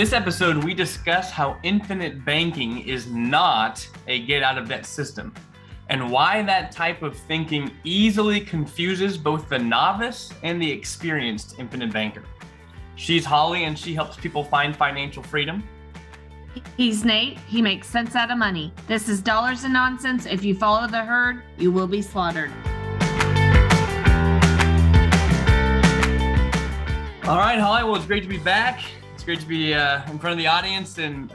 In this episode, we discuss how infinite banking is not a get-out-of-debt system and why that type of thinking easily confuses both the novice and the experienced infinite banker. She's Holly, and she helps people find financial freedom. He's Nate. He makes sense out of money. This is Dollars and Nonsense. If you follow the herd, you will be slaughtered. All right, Holly, well, it's great to be back. It's great to be in front of the audience and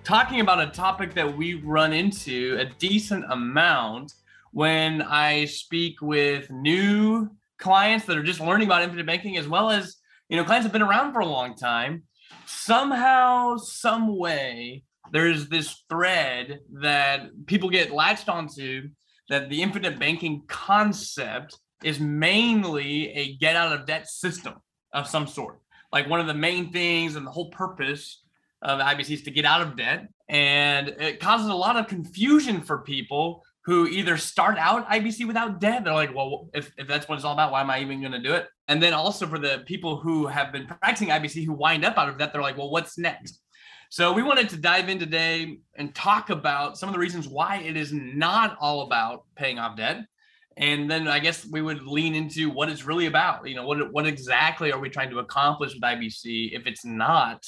talking about a topic that we run into a decent amount when I speak with new clients that are just learning about infinite banking, as well as, clients that have been around for a long time. Somehow, some way, there's this thread that people get latched onto that the infinite banking concept is mainly a get out of debt system of some sort. Like one of the main things and the whole purpose of IBC is to get out of debt. And it causes a lot of confusion for people who either start out IBC without debt. They're like, well, if that's what it's all about, why am I even going to do it? And then also for the people who have been practicing IBC who wind up out of debt, they're like, well, what's next? So we wanted to dive in today and talk about some of the reasons why it is not all about paying off debt. And then I guess we would lean into what it's really about. What exactly are we trying to accomplish with IBC if it's not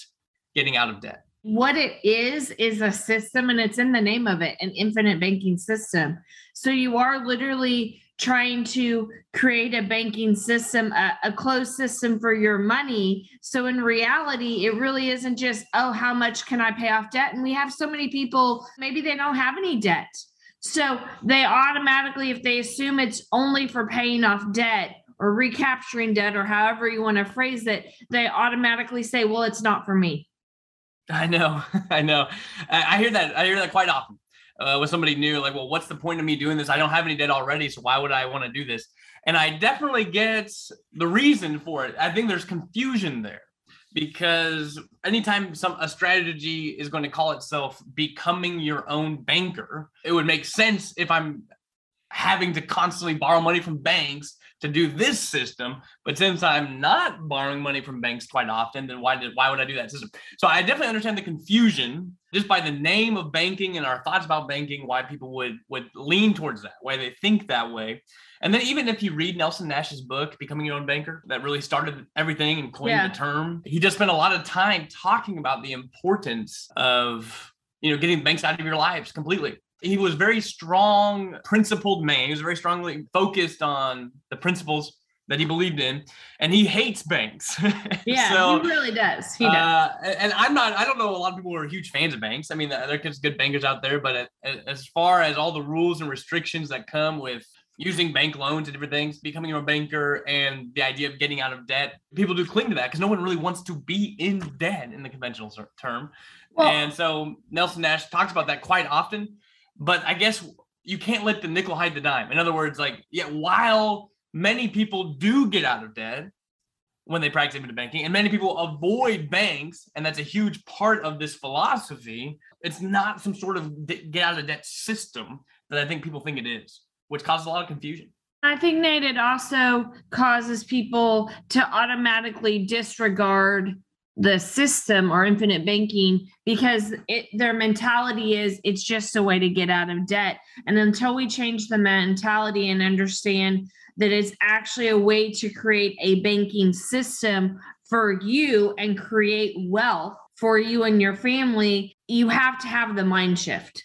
getting out of debt? What it is a system, and it's in the name of it, an infinite banking system. So you are literally trying to create a banking system, a closed system for your money. So in reality, it really isn't just, oh, how much can I pay off debt? And we have so many people, maybe they don't have any debt. So they automatically, if they assume it's only for paying off debt or recapturing debt or however you want to phrase it, they automatically say, well, it's not for me. I know. I hear that quite often with somebody new, like, well, what's the point of me doing this? I don't have any debt already, so why would I want to do this? And I definitely get the reason for it. I think there's confusion there because anytime a strategy is going to call itself becoming your own banker, it would make sense if I'm having to constantly borrow money from banks to do this system. But since I'm not borrowing money from banks quite often, then why would I do that system? So I definitely understand the confusion just by the name of banking and our thoughts about banking, why people would lean towards that, why they think that way. And then even if you read Nelson Nash's book, Becoming Your Own Banker, that really started everything and coined the term, he just spent a lot of time talking about the importance of, getting banks out of your lives completely. He was a very strong, principled man. He was very strongly focused on the principles that he believed in, and he hates banks. Yeah, so, he really does. He does. And I don't know a lot of people who are huge fans of banks. I mean, there's good bankers out there, but as far as all the rules and restrictions that come with using bank loans and different things, becoming your own banker, and the idea of getting out of debt, people do cling to that because no one really wants to be in debt in the conventional term. Well, and so Nelson Nash talks about that quite often. But I guess you can't let the nickel hide the dime. In other words, while many people do get out of debt when they practice infinite banking, and many people avoid banks, and that's a huge part of this philosophy, it's not some sort of get out of debt system that I think people think it is, which causes a lot of confusion. I think, Nate, it also causes people to automatically disregard the system or infinite banking because their mentality is it's just a way to get out of debt. And until we change the mentality and understand that it's actually a way to create a banking system for you and create wealth for you and your family, you have to have the mind shift.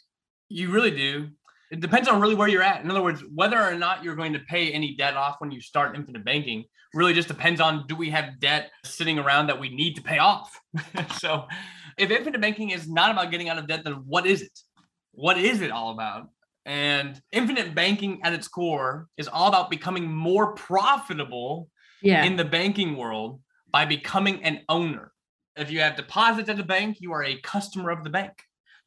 You really do. It depends on really where you're at. In other words, whether or not you're going to pay any debt off when you start infinite banking really just depends on, do we have debt sitting around that we need to pay off? So if infinite banking is not about getting out of debt, then what is it? What is it all about? And infinite banking at its core is all about becoming more profitable in the banking world by becoming an owner. If you have deposits at the bank, you are a customer of the bank.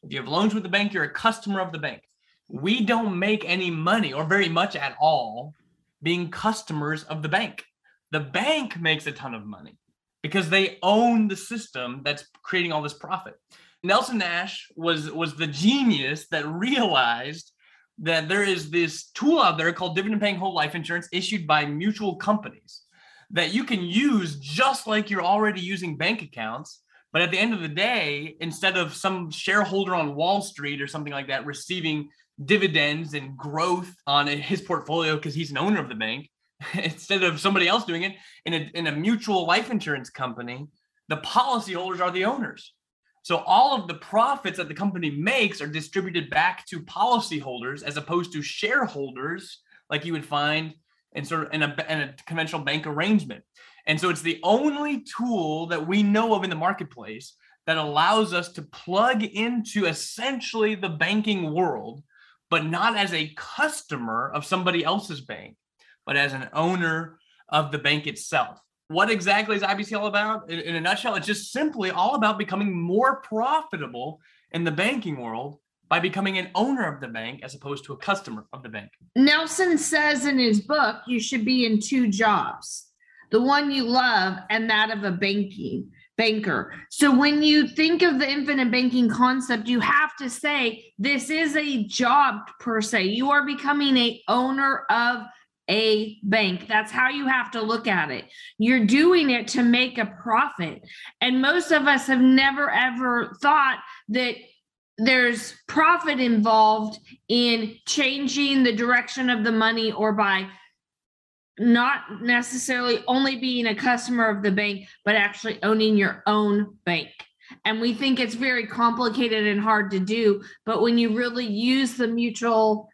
If you have loans with the bank, you're a customer of the bank. We don't make any money or very much at all being customers of the bank. The bank makes a ton of money because they own the system that's creating all this profit. Nelson Nash was the genius that realized that there is this tool out there called dividend paying whole life insurance issued by mutual companies that you can use just like you're already using bank accounts But at the end of the day, instead of some shareholder on Wall Street or something like that receiving dividends and growth on his portfolio because he's an owner of the bank, instead of somebody else doing it in a mutual life insurance company, the policyholders are the owners. So all of the profits that the company makes are distributed back to policyholders as opposed to shareholders, like you would find in a conventional bank arrangement. And so it's the only tool that we know of in the marketplace that allows us to plug into essentially the banking world, but not as a customer of somebody else's bank, but as an owner of the bank itself. What exactly is IBC all about? In a nutshell, it's just simply all about becoming more profitable in the banking world by becoming an owner of the bank as opposed to a customer of the bank. Nelson says in his book, you should be in two jobs, the one you love and that of a banker. So when you think of the infinite banking concept, you have to say this is a job per se. You are becoming an owner of a bank. That's how you have to look at it. You're doing it to make a profit. And most of us have never ever thought that there's profit involved in changing the direction of the money, or by not necessarily only being a customer of the bank, but actually owning your own bank. And we think it's very complicated and hard to do. But when you really use the mutual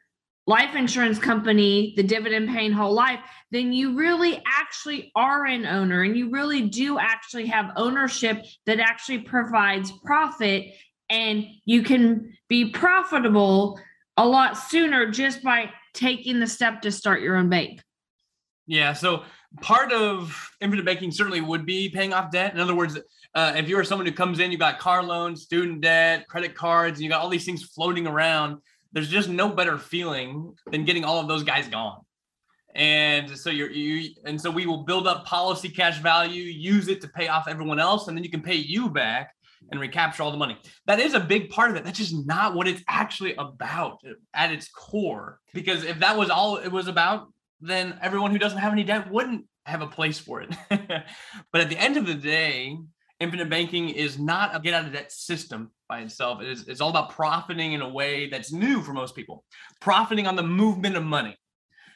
life insurance company, the dividend paying whole life, then you really actually are an owner, and you really do actually have ownership that actually provides profit, and you can be profitable a lot sooner just by taking the step to start your own bank. Yeah, so part of infinite banking certainly would be paying off debt. In other words, if you're someone who comes in, you got car loans, student debt, credit cards, and you got all these things floating around, there's just no better feeling than getting all of those guys gone. And so so we will build up policy cash value, use it to pay off everyone else, and then you can pay you back and recapture all the money. That is a big part of it. That's just not what it's actually about at its core. Because if that was all it was about, then everyone who doesn't have any debt wouldn't have a place for it. But at the end of the day, infinite banking is not a get out of debt system by itself. It's all about profiting in a way that's new for most people, profiting on the movement of money.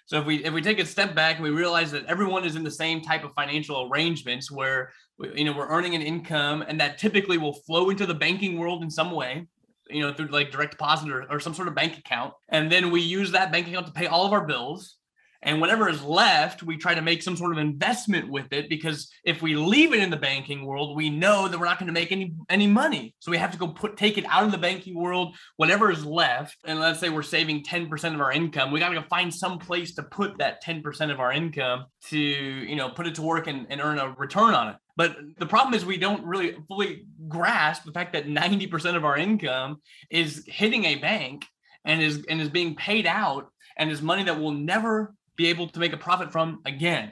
So if we take a step back and we realize that everyone is in the same type of financial arrangements where we're earning an income, and that typically will flow into the banking world in some way, through like direct deposit or some sort of bank account. And then we use that bank account to pay all of our bills. And whatever is left, we try to make some sort of investment with it, because if we leave it in the banking world, we know that we're not going to make any money. So we have to go take it out of the banking world, whatever is left. And let's say we're saving 10% of our income. We got to go find some place to put that 10% of our income to, put it to work and earn a return on it. But the problem is we don't really fully grasp the fact that 90% of our income is hitting a bank and is being paid out, and is money that will never be able to make a profit from again.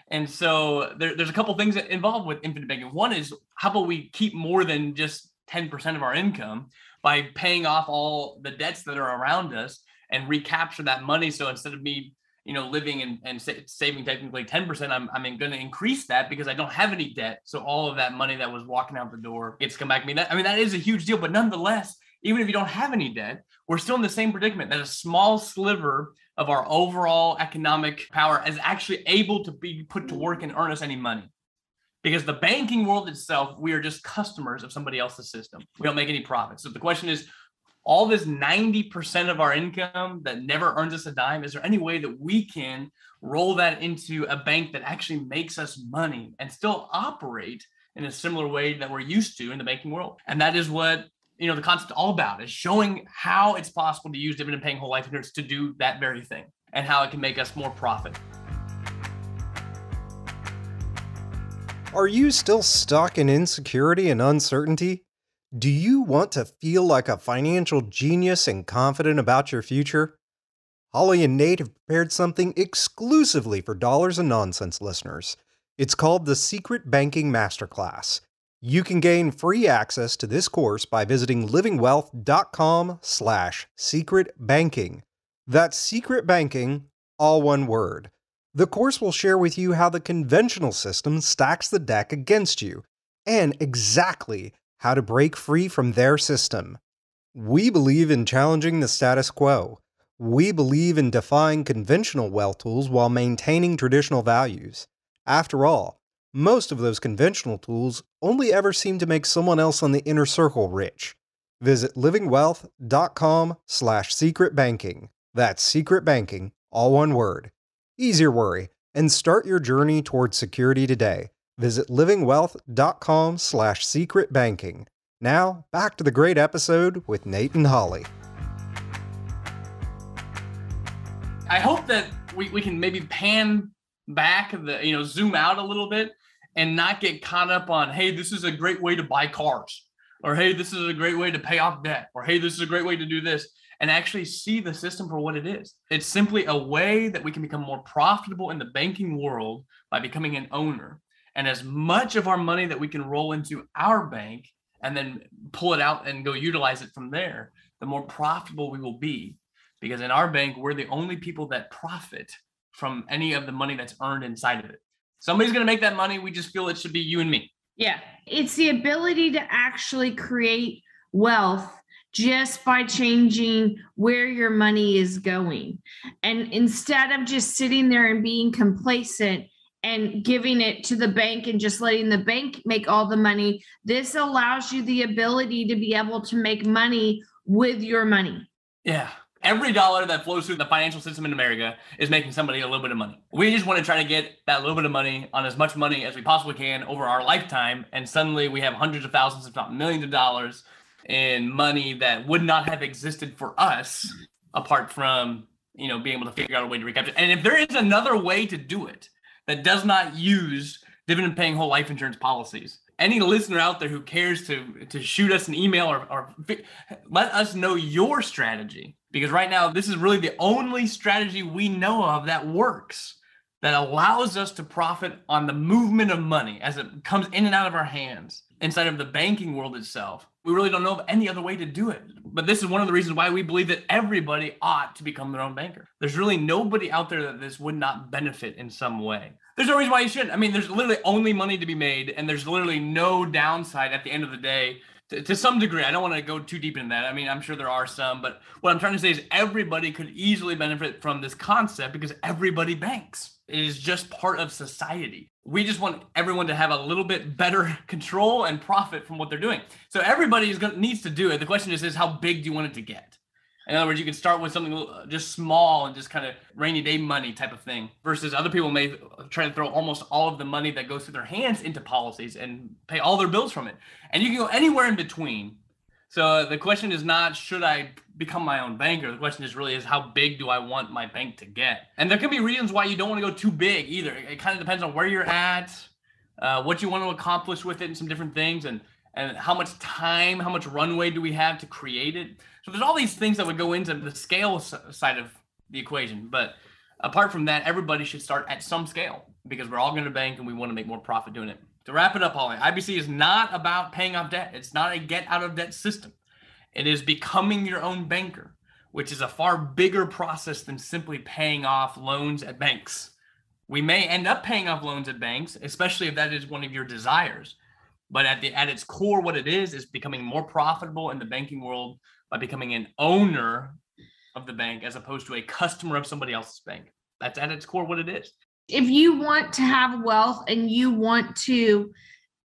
And so there's a couple things that involved with infinite banking. One is, how about we keep more than just 10% of our income by paying off all the debts that are around us and recapture that money. So instead of me, living and saving technically 10%, I'm going to increase that because I don't have any debt. So all of that money that was walking out the door gets to come back to me. That is a huge deal. But nonetheless, even if you don't have any debt, we're still in the same predicament that a small sliver of our overall economic power is actually able to be put to work and earn us any money. Because the banking world itself, we are just customers of somebody else's system. We don't make any profit. So the question is, all this 90% of our income that never earns us a dime, is there any way that we can roll that into a bank that actually makes us money and still operate in a similar way that we're used to in the banking world? And that is what the concept all about, is showing how it's possible to use dividend paying whole life insurance to do that very thing, and how it can make us more profit. Are you still stuck in insecurity and uncertainty? Do you want to feel like a financial genius and confident about your future? Holly and Nate have prepared something exclusively for Dollars and Nonsense listeners. It's called the Secret Banking Masterclass. You can gain free access to this course by visiting livingwealth.com/secretbanking. That's secret banking, all one word. The course will share with you how the conventional system stacks the deck against you and exactly how to break free from their system. We believe in challenging the status quo. We believe in defying conventional wealth tools while maintaining traditional values. After all, most of those conventional tools only ever seem to make someone else on the inner circle rich. Visit livingwealth.com/secret banking. That's secret banking, all one word. Ease your worry and start your journey towards security today. Visit livingwealth.com/secret banking. Now, back to the great episode with Nate and Holly. I hope that we can maybe pan back, zoom out a little bit and not get caught up on, hey, this is a great way to buy cars, or hey, this is a great way to pay off debt, or hey, this is a great way to do this, and actually see the system for what it is. It's simply a way that we can become more profitable in the banking world by becoming an owner. And as much of our money that we can roll into our bank and then pull it out and go utilize it from there, the more profitable we will be. Because in our bank, we're the only people that profit from any of the money that's earned inside of it. Somebody's going to make that money. We just feel it should be you and me. Yeah. It's the ability to actually create wealth just by changing where your money is going. And instead of just sitting there and being complacent and giving it to the bank and just letting the bank make all the money, this allows you the ability to be able to make money with your money. Yeah. Every dollar that flows through the financial system in America is making somebody a little bit of money. We just want to try to get that little bit of money on as much money as we possibly can over our lifetime. And suddenly we have hundreds of thousands, if not millions of dollars in money that would not have existed for us apart from, being able to figure out a way to recapture. And if there is another way to do it that does not use dividend paying whole life insurance policies, any listener out there who cares to shoot us an email or let us know your strategy. Because right now, this is really the only strategy we know of that works, that allows us to profit on the movement of money as it comes in and out of our hands inside of the banking world itself. We really don't know of any other way to do it. But this is one of the reasons why we believe that everybody ought to become their own banker. There's really nobody out there that this would not benefit in some way. There's no reason why you shouldn't. I mean, there's literally only money to be made, and there's literally no downside at the end of the day. To some degree, I don't want to go too deep into that. I mean, I'm sure there are some, but what I'm trying to say is everybody could easily benefit from this concept because everybody banks. It is just part of society. We just want everyone to have a little bit better control and profit from what they're doing. So everybody needs to do it. The question is how big do you want it to get? In other words, you can start with something just small and just kind of rainy day money type of thing, versus other people may try to throw almost all of the money that goes through their hands into policies and pay all their bills from it. And you can go anywhere in between. So the question is not, should I become my own banker? The question is how big do I want my bank to get? And there can be reasons why you don't want to go too big either. It kind of depends on where you're at, what you want to accomplish with it and some different things, and how much time, how much runway do we have to create it? So there's all these things that would go into the scale side of the equation. But apart from that, everybody should start at some scale because we're all going to bank and we want to make more profit doing it. To wrap it up, Holly, IBC is not about paying off debt. It's not a get out of debt system. It is becoming your own banker, which is a far bigger process than simply paying off loans at banks. We may end up paying off loans at banks, especially if that is one of your desires. But at its core, what it is becoming more profitable in the banking world by becoming an owner of the bank as opposed to a customer of somebody else's bank. That's at its core what it is. If you want to have wealth and you want to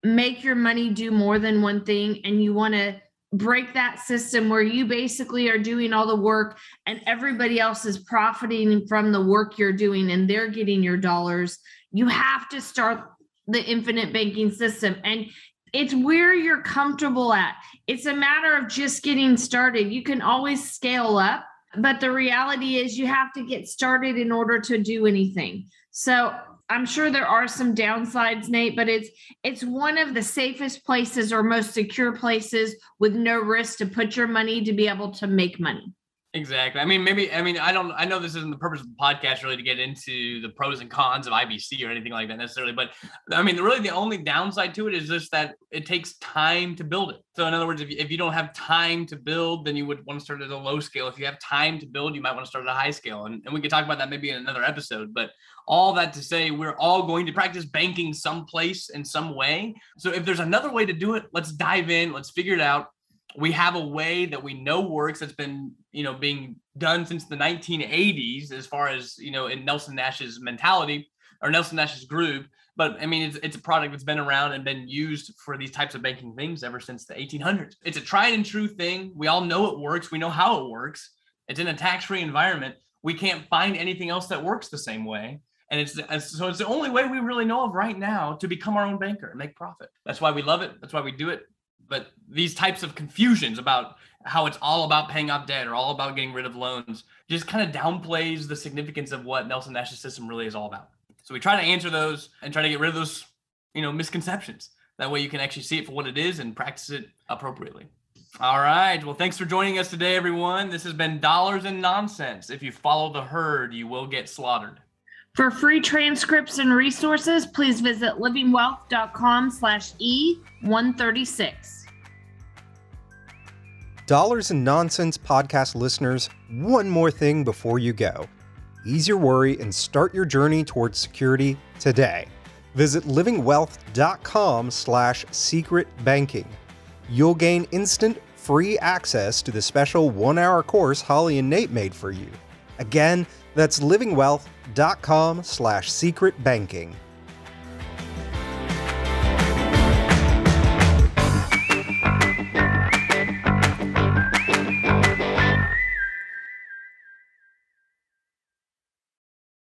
make your money do more than one thing, and you want to break that system where you basically are doing all the work and everybody else is profiting from the work you're doing and they're getting your dollars, you have to start the infinite banking system. And it's where you're comfortable at. It's a matter of just getting started. You can always scale up, but the reality is you have to get started in order to do anything. So I'm sure there are some downsides, Nate, but it's one of the safest places or most secure places with no risk to put your money to be able to make money. Exactly. I mean, I know this isn't the purpose of the podcast really to get into the pros and cons of IBC or anything like that necessarily, but I mean, really the only downside to it is just that it takes time to build it. So in other words, if you don't have time to build, then you would want to start at a low scale. If you have time to build, you might want to start at a high scale. And we could talk about that maybe in another episode, but all that to say, we're all going to practice banking someplace in some way. So if there's another way to do it, let's dive in, let's figure it out. We have a way that we know works that's been, being done since the 1980s, as far as, in Nelson Nash's mentality or Nelson Nash's group. But I mean, it's a product that's been around and been used for these types of banking things ever since the 1800s. It's a tried and true thing. We all know it works. We know how it works. It's in a tax-free environment. We can't find anything else that works the same way. And it's the only way we really know of right now to become our own banker and make profit. That's why we love it. That's why we do it. But these types of confusions about how it's all about paying off debt or all about getting rid of loans just kind of downplays the significance of what Nelson Nash's system really is all about. So we try to answer those and try to get rid of those, misconceptions. That way you can actually see it for what it is and practice it appropriately. All right. Well, thanks for joining us today, everyone. This has been Dollars and Nonsense. If you follow the herd, you will get slaughtered. For free transcripts and resources, please visit livingwealth.com/E136. Dollars and Nonsense podcast listeners, one more thing before you go. Ease your worry and start your journey towards security today. Visit livingwealth.com/secretbanking. You'll gain instant free access to the special 1-hour course Holly and Nate made for you. Again, that's livingwealth.com/secretbanking.